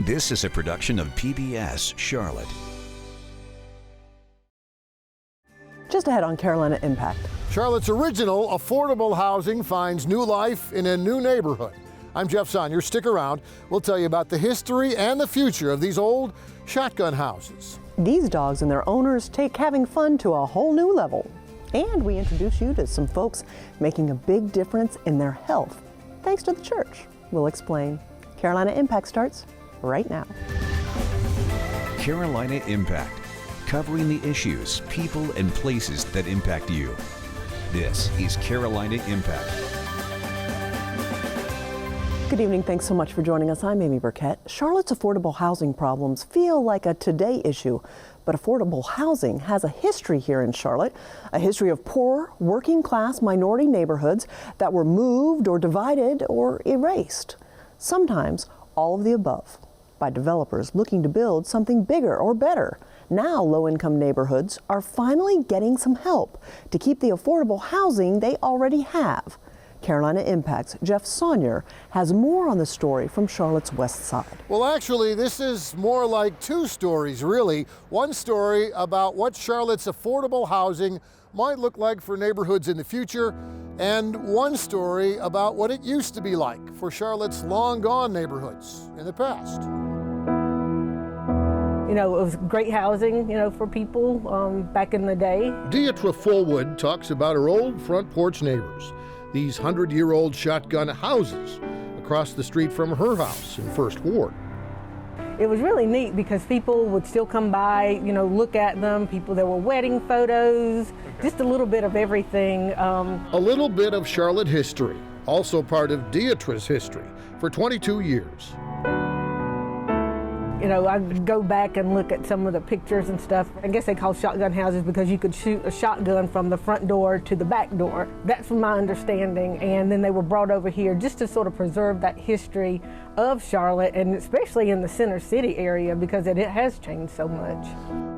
This is a production of PBS Charlotte. Just ahead on Carolina Impact. Charlotte's original affordable housing finds new life in a new neighborhood. I'm Jeff Sonyer. Stick around. We'll tell you about the history and the future of these old shotgun houses. These dogs and their owners take having fun to a whole new level. And we introduce you to some folks making a big difference in their health, thanks to the church. We'll explain. Carolina Impact starts right now. Carolina Impact, covering the issues, people, and places that impact you. This is Carolina Impact. Good evening. Thanks so much for joining us. I'm Amy Burkett. Charlotte's affordable housing problems feel like a today issue, but affordable housing has a history here in Charlotte, a history of poor, working-class minority neighborhoods that were moved or divided or erased. Sometimes all of the above, by developers looking to build something bigger or better. Now low-income neighborhoods are finally getting some help to keep the affordable housing they already have. Carolina Impact's Jeff Sonyer has more on the story from Charlotte's West Side. Well, actually, this is more like two stories, really. One story about what Charlotte's affordable housing might look like for neighborhoods in the future, and one story about what it used to be like for Charlotte's long-gone neighborhoods in the past. You know, it was great housing, for people back in the day. DIATRA FULLWOOD talks about her old front porch neighbors, these 100-year-old shotgun houses across the street from her house in First Ward. It was really neat because people would still come by, look at them. There were wedding photos, just a little bit of everything. A little bit of Charlotte history, also part of DIATRA's history for 22 years. I go back and look at some of the pictures and stuff. I guess they call shotgun houses because you could shoot a shotgun from the front door to the back door. That's from my understanding. And then they were brought over here just to sort of preserve that history of Charlotte, and especially in the center city area because it has changed so much.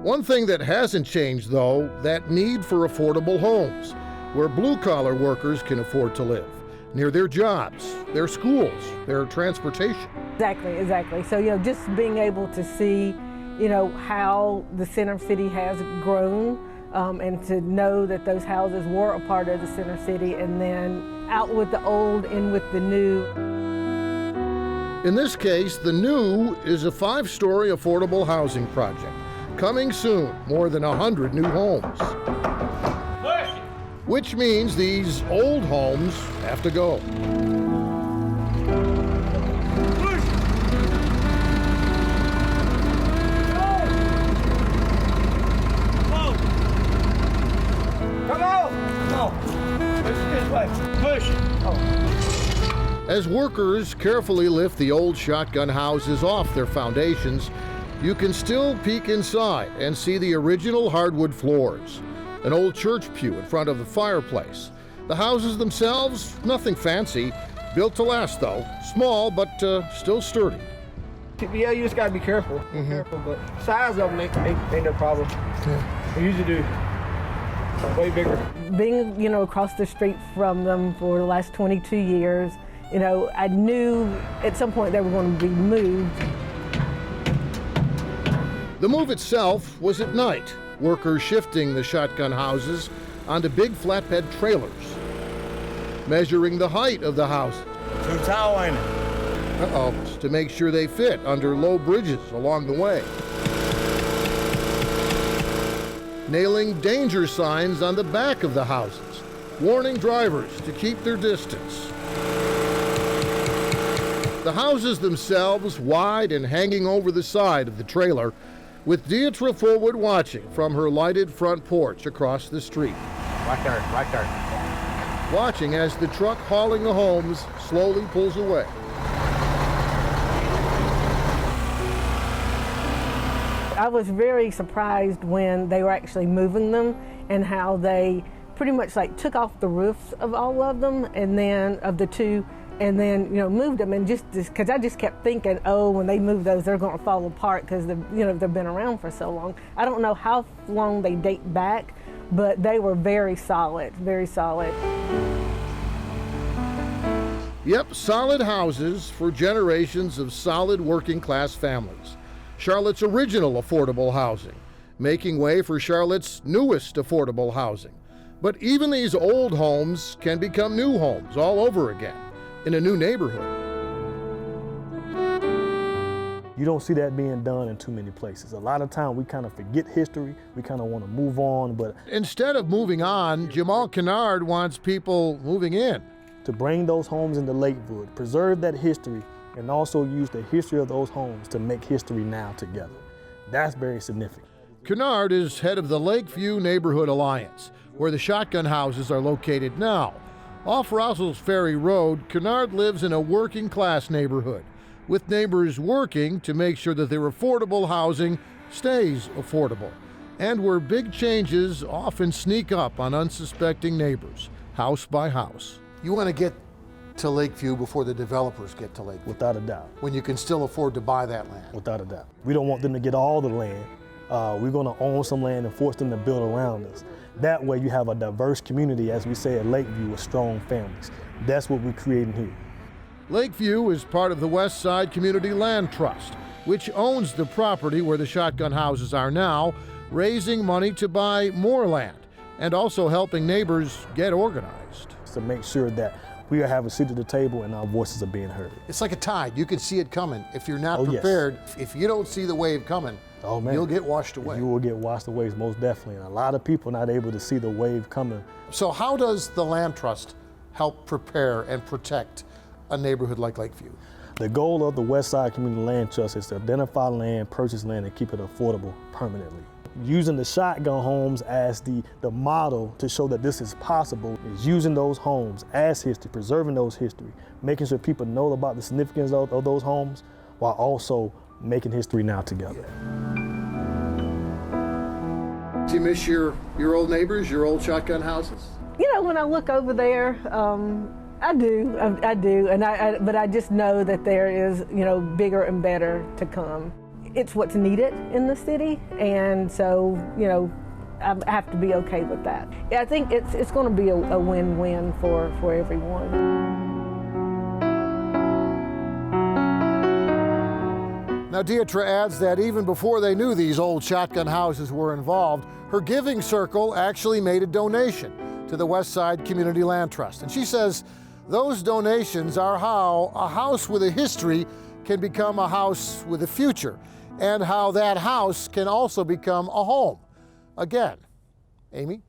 One thing that hasn't changed, though, that need for affordable homes where blue-collar workers can afford to live, near their jobs, their schools, their transportation. Exactly. So, just being able to see, how the center city has grown, and to know that those houses were a part of the center city, and then out with the old, in with the new. In this case, the new is a 5-story affordable housing project. Coming soon, more than 100 new homes. Which means these old homes have to go. As workers carefully lift the old shotgun houses off their foundations, you can still peek inside and see the original hardwood floors, an old church pew in front of the fireplace. The houses themselves, nothing fancy, built to last though, small but still sturdy. Yeah, you just gotta be careful. Careful, but size of them ain't no problem. Yeah. They usually do way bigger. Being, across the street from them for the last 22 years, I knew at some point they were going to be moved. The move itself was at night, workers shifting the shotgun houses onto big flatbed trailers, measuring the height of the houses. Too tall, ain't it? To make sure they fit under low bridges along the way. Nailing danger signs on the back of the houses, warning drivers to keep their distance. The houses themselves wide and hanging over the side of the trailer, with DIATRA FULLWOOD watching from her lighted front porch across the street. Right there. Watching as the truck hauling the homes slowly pulls away. I was very surprised when they were actually moving them and how they pretty much took off the roofs of all of them, and then of the two, and then moved them, and just because I just kept thinking, oh, when they move those, they're going to fall apart because they've been around for so long. I don't know how long they date back, but they were very solid, very solid. Yep, solid houses for generations of solid working class families. Charlotte's original affordable housing, making way for Charlotte's newest affordable housing. But even these old homes can become new homes all over again in a new neighborhood. You don't see that being done in too many places. A lot of time we kind of forget history, we kind of want to move on, but Instead of moving on, JAMALL KINARD wants people moving in. to bring those homes into Lakewood, preserve that history, and also use the history of those homes to make history now together. That's very significant. KINARD is head of the Lakeview Neighborhood Alliance, where the shotgun houses are located now. Off Russell's Ferry Road, KINARD lives in a working class neighborhood, with neighbors working to make sure that their affordable housing stays affordable, and where big changes often sneak up on unsuspecting neighbors, house by house. You want to get to Lakeview before the developers get to Lakeview, Without a doubt, when you can still afford to buy that land. without a doubt. We don't want them to get all the land. We're going to own some land and force them to build around us. That way you have a diverse community, as we say at Lakeview, with strong families. That's what we're creating here. Lakeview is part of the West Side Community Land Trust, which owns the property where the shotgun houses are now, raising money to buy more land and also helping neighbors get organized. To make sure that we are having a seat at the table and our voices are being heard. It's like a tide. You can see it coming. If you're not Oh, yes. prepared, if you don't see the wave coming, Oh, man. you'll get washed away. You will get washed away, most definitely. And a lot of people are not able to see the wave coming. So how does the Land Trust help prepare and protect a neighborhood like Lakeview? The goal of the West Side Community Land Trust is to identify land, purchase land, and keep it affordable permanently. Using the shotgun homes as the model to show that this is possible is using those homes as history, preserving those history, making sure people know about the significance of those homes while also making history now together. Do you miss your old neighbors, your old shotgun houses? You know, when I look over there, I do, but I just know that there is, bigger and better to come. It's what's needed in the city, and so, I have to be okay with that. Yeah, I think it's going to be a win-win for everyone. Now, DIATRA adds that even before they knew these old shotgun houses were involved, her giving circle actually made a donation to the West Side Community Land Trust. And she says those donations are how a house with a history can become a house with a future, and how that house can also become a home again. Amy?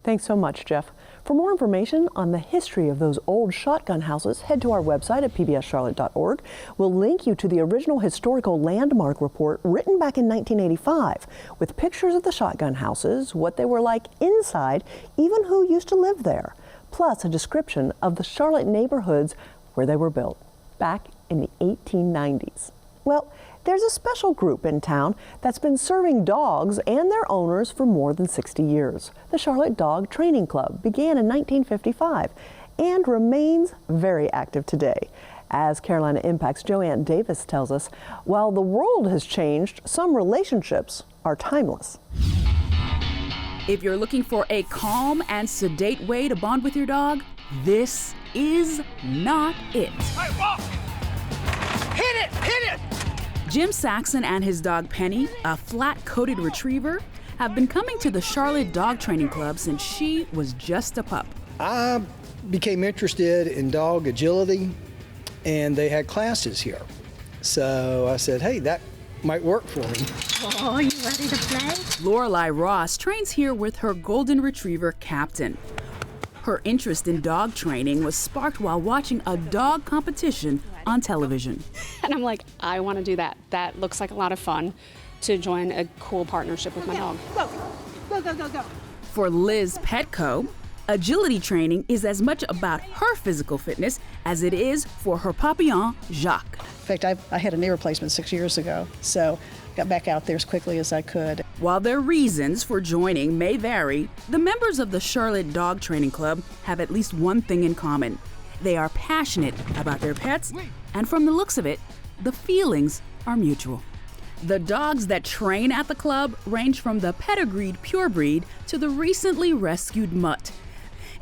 Thanks so much, Jeff. For more information on the history of those old shotgun houses, head to our website at pbscharlotte.org. We'll link you to the original historical landmark report written back in 1985 with pictures of the shotgun houses, what they were like inside, even who used to live there, plus a description of the Charlotte neighborhoods where they were built back in the 1890s. Well, there's a special group in town that's been serving dogs and their owners for more than 60 years. The Charlotte Dog Training Club began in 1955 and remains very active today. As Carolina Impact's Joanne Davis tells us, while the world has changed, some relationships are timeless. If you're looking for a calm and sedate way to bond with your dog, this is not it. Hey, walk! Hit it! Hit it! Jim Saxon and his dog Penny, a flat-coated retriever, have been coming to the Charlotte Dog Training Club since she was just a pup. I became interested in dog agility, and they had classes here. So I said, hey, that might work for me. Oh, you ready to play? LORELEIROSS trains here with her golden retriever, Captain. Her interest in dog training was sparked while watching a dog competition on television. And I'm like, I want to do that. That looks like a lot of fun to join a cool partnership with my dog. Go, go, go, go, go. For Liz Petco, agility training is as much about her physical fitness as it is for her papillon, Jacques. In fact, I had a knee replacement 6 years ago, so got back out there as quickly as I could. While their reasons for joining may vary, the members of the Charlotte Dog Training Club have at least one thing in common. They are passionate about their pets, and from the looks of it, the feelings are mutual. The dogs that train at the club range from the pedigreed purebred to the recently rescued mutt.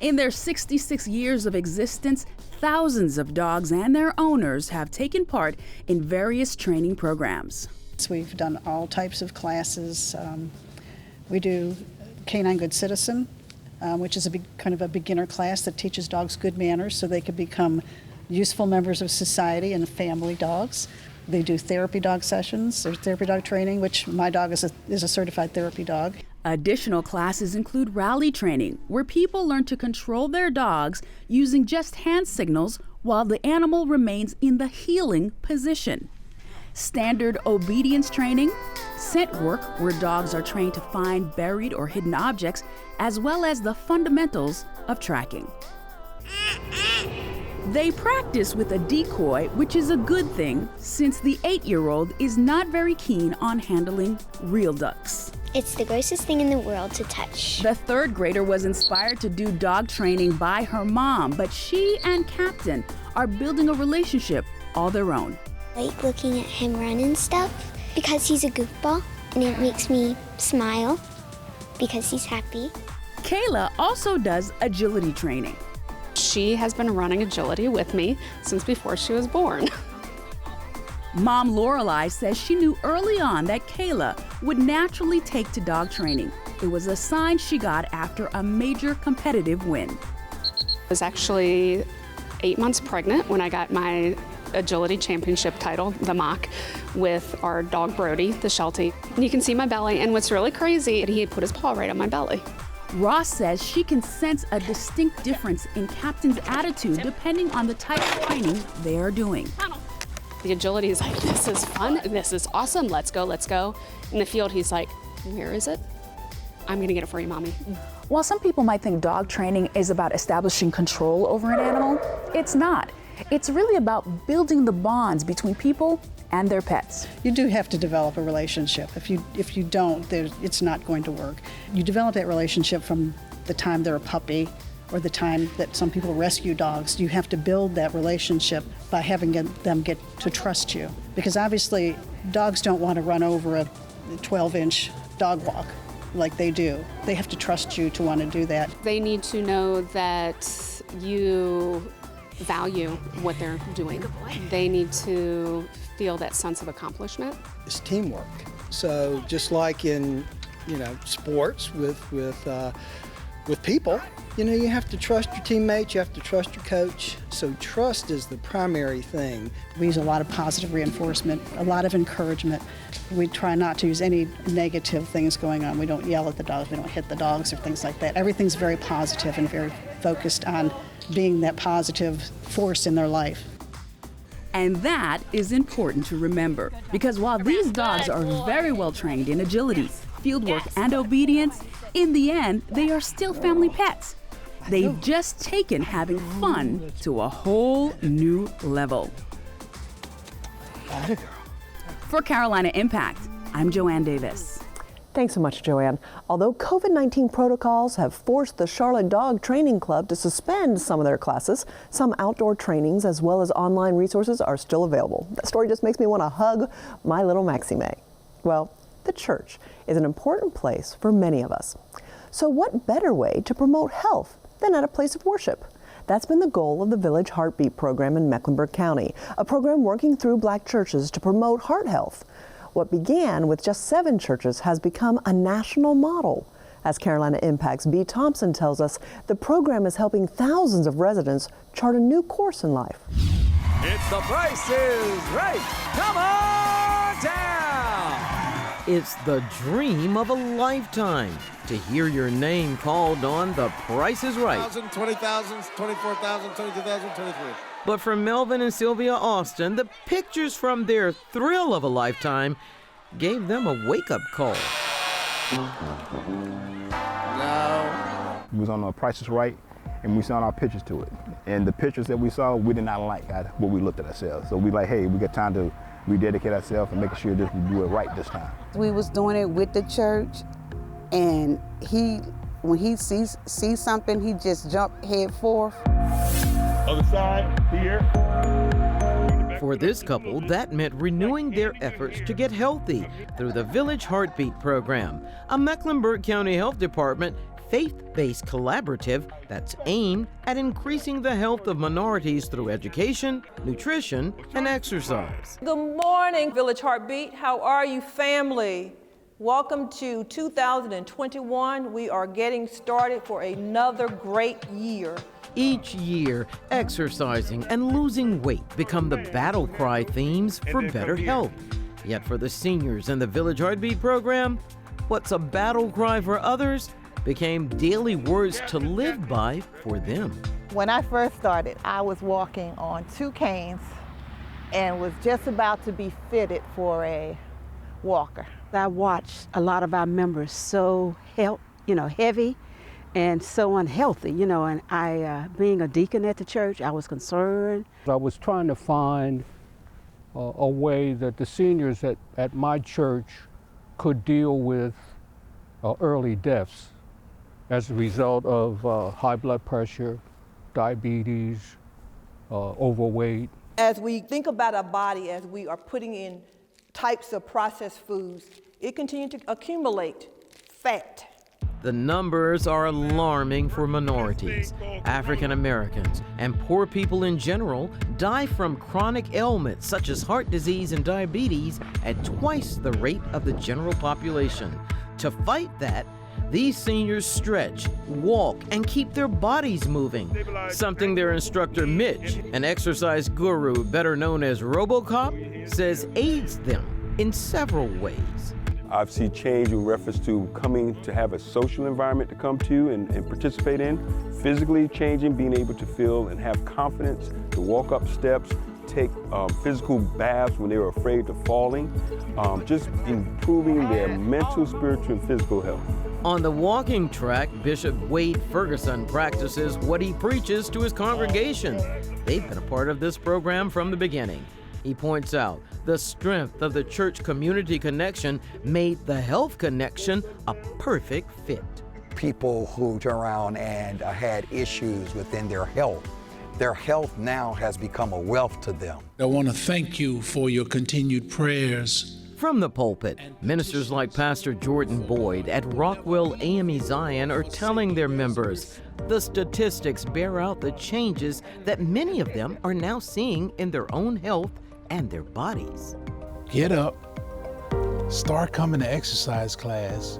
In their 66 years of existence, thousands of dogs and their owners have taken part in various training programs. We've done all types of classes. We do Canine Good Citizen, which is kind of a beginner class that teaches dogs good manners so they can become useful members of society and family dogs. They do therapy dog sessions or therapy dog training, which my dog is a certified therapy dog. Additional classes include rally training, where people learn to control their dogs using just hand signals while the animal remains in the heeling position. Standard obedience training, scent work, where dogs are trained to find buried or hidden objects, as well as the fundamentals of tracking. They practice with a decoy, which is a good thing since the 8-year-old is not very keen on handling real ducks. It's the grossest thing in the world to touch. The 3rd grader was inspired to do dog training by her mom, but she and Captain are building a relationship all their own. I like looking at him run and stuff because he's a goofball, and it makes me smile because he's happy. KAYLA also does agility training. She has been running agility with me since before she was born. Mom Lorelei says she knew early on that KAYLA would naturally take to dog training. It was a sign she got after a major competitive win. I was actually 8 months pregnant when I got my agility championship title, the mock, with our dog Brody, the Sheltie. And you can see my belly, and what's really crazy, he had put his paw right on my belly. Ross says she can sense a distinct difference in Captain's attitude depending on the type of training they are doing. The agility is like, this is fun, this is awesome, let's go, let's go. In the field, he's like, where is it? I'm gonna get it for you, Mommy. While some people might think dog training is about establishing control over an animal, it's not. It's really about building the bonds between people and their pets. You do have to develop a relationship. If you don't, it's not going to work. You develop that relationship from the time they're a puppy or the time that some people rescue dogs. You have to build that relationship by having them get to trust you. Because obviously, dogs don't want to run over a 12-inch dog walk like they do. They have to trust you to want to do that. They need to know that you value what they're doing. They need to feel that sense of accomplishment. It's teamwork. So just like in, sports with people, you have to trust your teammates, you have to trust your coach. So trust is the primary thing. We use a lot of positive reinforcement, a lot of encouragement. We try not to use any negative things going on. We don't yell at the dogs, we don't hit the dogs or things like that. Everything's very positive and very focused on being that positive force in their life. And that is important to remember, because while these dogs are very well trained in agility, field work, and obedience, in the end, they are still family pets. They've just taken having fun to a whole new level. For Carolina Impact, I'm Joanne Davis. Thanks so much, Joanne. Although COVID-19 protocols have forced the Charlotte Dog Training Club to suspend some of their classes, some outdoor trainings as well as online resources are still available. That story just makes me want to hug my little Maxime. Well, the church is an important place for many of us. So what better way to promote health than at a place of worship? That's been the goal of the Village Heart B.E.A.T program in Mecklenburg County, a program working through Black churches to promote heart health. What began with just 7 churches has become a national model. As Carolina Impact's B. Thompson tells us, the program is helping thousands of residents chart a new course in life. It's The Price is Right. Come on down. It's the dream of a lifetime to hear your name called on The Price is Right. 20,000, 24,000, 22,000, 23. But for Melvin and Sylvia Austin, the pictures from their thrill of a lifetime gave them a wake-up call. No. We was on The Price is Right, and we sent our pictures to it. And the pictures that we saw, we did not like what we looked at ourselves. So we like, hey, we got time to rededicate ourselves and making sure that we do it right this time. We was doing it with the church, and when he sees something, he just jumped head forth. Other side, here. For this couple, that meant renewing their efforts to get healthy through the Village Heart B.E.A.T program, a Mecklenburg County Health Department faith-based collaborative that's aimed at increasing the health of minorities through education, nutrition, and exercise. Good morning, Village Heart Beat. How are you, family? Welcome to 2021. We are getting started for another great year. Each year, exercising and losing weight become the battle cry themes for better health. Yet for the seniors in the Village Heart Beat program, what's a battle cry for others became daily words to live by for them. When I first started, I was walking on 2 canes and was just about to be fitted for a walker. I watched a lot of our members so heavy and so unhealthy, and I, being a deacon at the church, I was concerned. I was trying to find a way that the seniors at my church could deal with early deaths as a result of high blood pressure, diabetes, overweight. As we think about our body, as we are putting in types of processed foods, it continues to accumulate fat. The numbers are alarming for minorities. African Americans and poor people in general die from chronic ailments such as heart disease and diabetes at twice the rate of the general population. To fight that, these seniors stretch, walk, and keep their bodies moving, something their instructor Mitch, an exercise guru better known as RoboCop, says aids them in several ways. I've seen change in reference to coming to have a social environment to come to and participate in, physically changing, being able to feel and have confidence to walk up steps, take physical baths when they were afraid of falling, just improving their mental, spiritual, and physical health. On the walking track, Bishop Wade Ferguson practices what he preaches to his congregation. They've been a part of this program from the beginning. He points out the strength of the church community connection made the health connection a perfect fit. People who turn around and had issues within their health now has become a wealth to them. I want to thank you for your continued prayers. From the pulpit, ministers like Pastor Jordan Boyd at Rockwell AME Zion are telling their members the statistics bear out the changes that many of them are now seeing in their own health and their bodies. Get up, start coming to exercise class,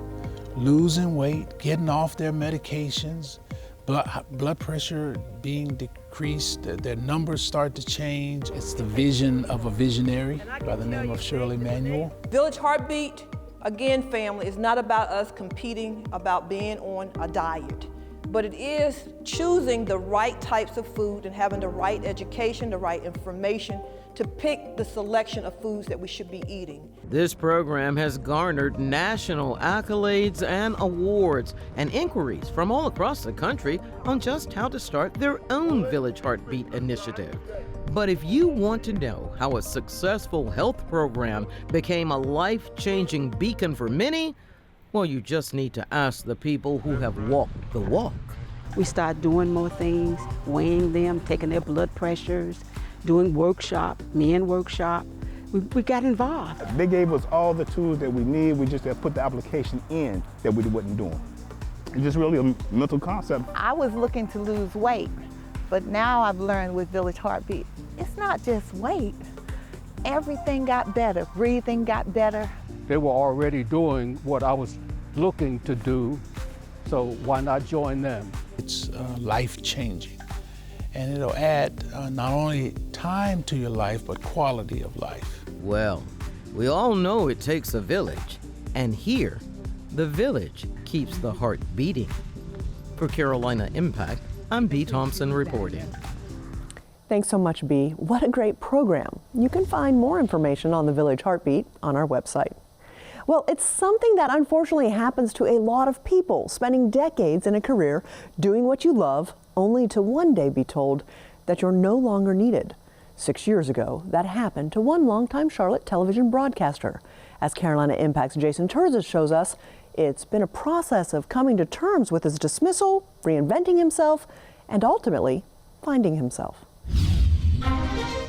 losing weight, getting off their medications, blood pressure being decreased, their numbers start to change. It's the vision of a visionary by the name of Shirley Manuel. Village Heart Beat, again, family, is not about us competing about being on a diet, but it is choosing the right types of food and having the right education, the right information to pick the selection of foods that we should be eating. This program has garnered national accolades and awards and inquiries from all across the country on just how to start their own Village Heart Beat initiative. But if you want to know how a successful health program became a life-changing beacon for many, well, you just need to ask the people who have walked the walk. We started doing more things, weighing them, taking their blood pressures, doing workshop, men workshop. We got involved. They gave us all the tools that we need. We just had to put the application in that we wasn't doing. It's just really a mental concept. I was looking to lose weight, but now I've learned with Village Heart Beat, it's not just weight. Everything got better, breathing got better. They were already doing what I was looking to do, so why not join them? It's life-changing. And it'll add not only time to your life, but quality of life. Well, we all know it takes a village, and here, the village keeps the heart beating. For Carolina Impact, I'm B. Thompson reporting. Thanks so much, B. What a great program. You can find more information on the Village Heart Beat on our website. Well, it's something that unfortunately happens to a lot of people, spending decades in a career doing what you love, only to one day be told that you're no longer needed. 6 years ago, that happened to one longtime Charlotte television broadcaster. As Carolina Impact's Jason TERZIS shows us, it's been a process of coming to terms with his dismissal, reinventing himself, and ultimately finding himself.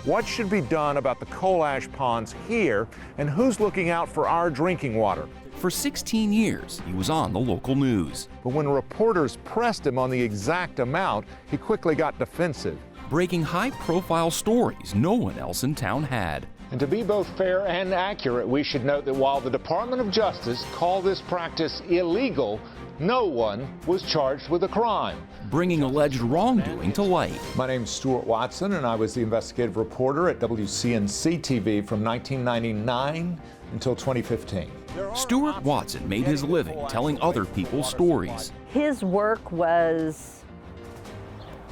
what should be done about the coal ash ponds here, and who's looking out for our drinking water. For 16 years, he was on the local news. But when reporters pressed him on the exact amount, he quickly got defensive. Breaking high-profile stories no one else in town had. And to be both fair and accurate, we should note that while the Department of Justice called this practice illegal, no one was charged with a crime. Bringing alleged wrongdoing to light. My name's Stuart Watson, and I was the investigative reporter at WCNC TV from 1999 until 2015. Stuart Watson made his living telling other people's stories. His work was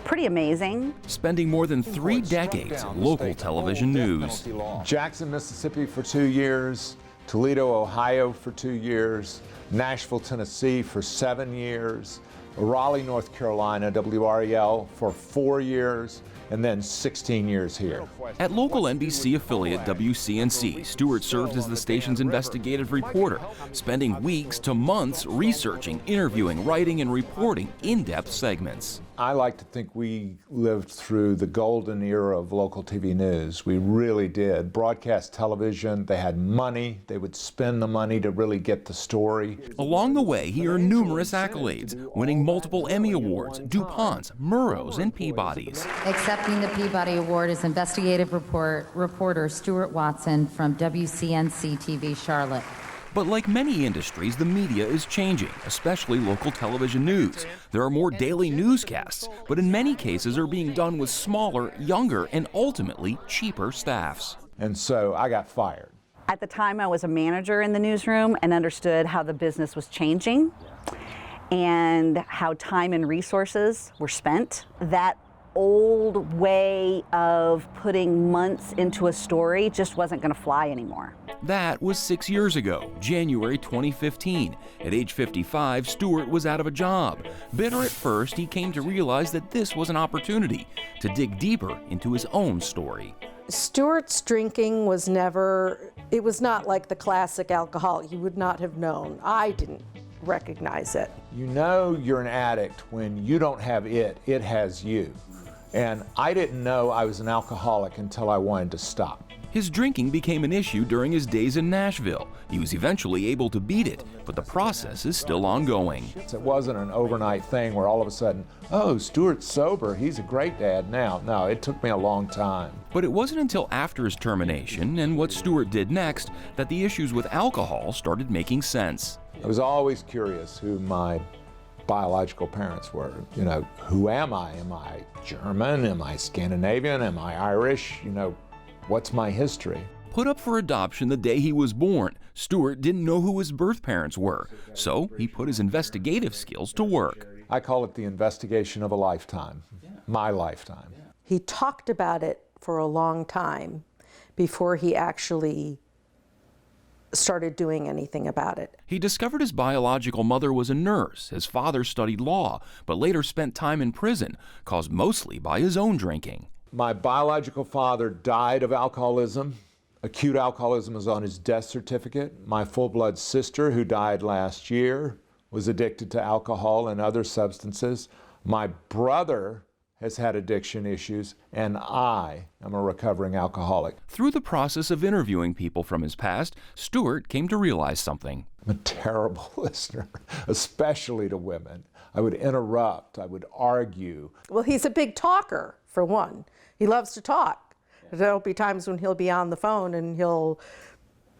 pretty amazing. Spending more than 3 decades in local television news. Jackson, Mississippi for 2 years, Toledo, Ohio for 2 years, Nashville, Tennessee for 7 years, Raleigh, North Carolina, WREL for 4 years, and then 16 years here. At local NBC affiliate WCNC, Stuart served as the station's investigative reporter, spending weeks to months researching, interviewing, writing, and reporting in-depth segments. I like to think we lived through the golden era of local TV news. We really did. Broadcast television, they had money. They would spend the money to really get the story. Along the way, he earned numerous accolades, winning multiple Emmy Awards, DuPonts, Murrows, and Peabodys. Accepting the Peabody Award is investigative reporter Stuart Watson from WCNC TV Charlotte. But like many industries, the media is changing, especially local television news. There are more daily newscasts, but in many cases are being done with smaller, younger, and ultimately cheaper staffs. And so I got fired. At the time, I was a manager in the newsroom and understood how the business was changing and how time and resources were spent. That old way of putting months into a story just wasn't going to fly anymore. That was 6 years ago, January 2015. At age 55, Stuart was out of a job. Bitter at first, he came to realize that this was an opportunity to dig deeper into his own story. Stuart's drinking was it was not like the classic alcoholic. You would not have known. I didn't recognize it. You know you're an addict when you don't have it, it has you. And I didn't know I was an alcoholic until I wanted to stop. His drinking became an issue during his days in Nashville. He was eventually able to beat it, but the process is still ongoing. It wasn't an overnight thing where all of a sudden, oh, Stuart's sober, he's a great dad now. No, it took me a long time. But it wasn't until after his termination and what Stuart did next that the issues with alcohol started making sense. I was always curious who my biological parents were. You know, who am I? Am I German? Am I Scandinavian? Am I Irish? You know, what's my history? Put up for adoption the day he was born, Stuart didn't know who his birth parents were, so he put his investigative skills to work. I call it the investigation of a lifetime, my lifetime. He talked about it for a long time before he actually started doing anything about it. He discovered his biological mother was a nurse. His father studied law, but later spent time in prison, caused mostly by his own drinking. My biological father died of alcoholism. Acute alcoholism is on his death certificate. My full-blood sister, who died last year, was addicted to alcohol and other substances. My brother has had addiction issues, and I am a recovering alcoholic. Through the process of interviewing people from his past, Stuart came to realize something. I'm a terrible listener, especially to women. I would interrupt, I would argue. Well, he's a big talker, for one. He loves to talk. There'll be times when he'll be on the phone and he'll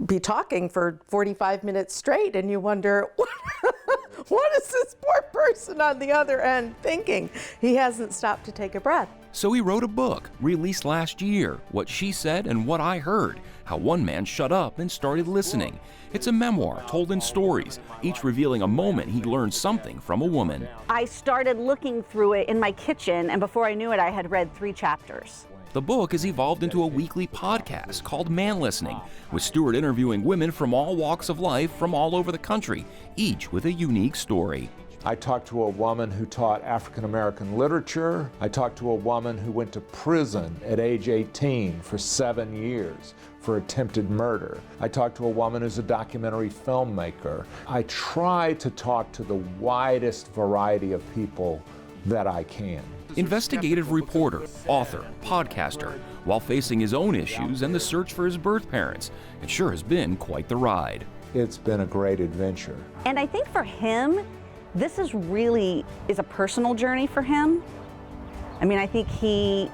be talking for 45 minutes straight, and you wonder, what is this poor person on the other end thinking? He hasn't stopped to take a breath. So he wrote a book, released last year, What She Said and What I Heard, How One Man Shut Up and Started Listening. It's a memoir told in stories, each revealing a moment he learned something from a woman. I started looking through it in my kitchen, and before I knew it, I had read 3 chapters. The book has evolved into a weekly podcast called Man Listening, with Stuart interviewing women from all walks of life from all over the country, each with a unique story. I talked to a woman who taught African American literature. I talked to a woman who went to prison at age 18 for 7 years for attempted murder. I talked to a woman who's a documentary filmmaker. I try to talk to the widest variety of people that I can. investigative reporter, author, podcaster, while facing his own issues and the search for his birth parents. It sure has been quite the ride. It's been a great adventure. And I think for him, this is a personal journey for him. I mean, I think he,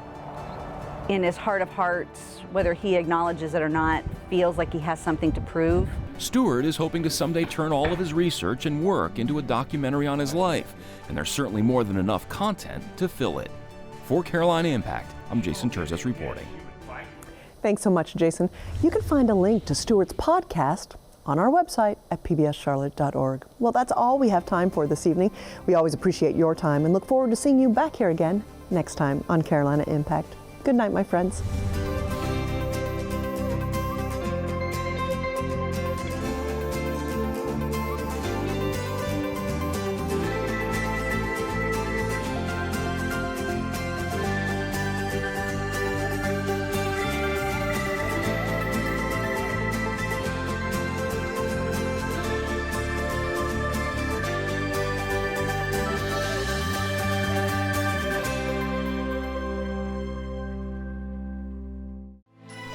in his heart of hearts, whether he acknowledges it or not, feels like he has something to prove. Stuart is hoping to someday turn all of his research and work into a documentary on his life, and there's certainly more than enough content to fill it. For Carolina Impact, I'm Jason TERZIS reporting. Thanks so much, Jason. You can find a link to Stuart's podcast on our website at pbscharlotte.org. Well, that's all we have time for this evening. We always appreciate your time and look forward to seeing you back here again next time on Carolina Impact. Good night, my friends.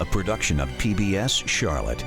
A production of PBS Charlotte.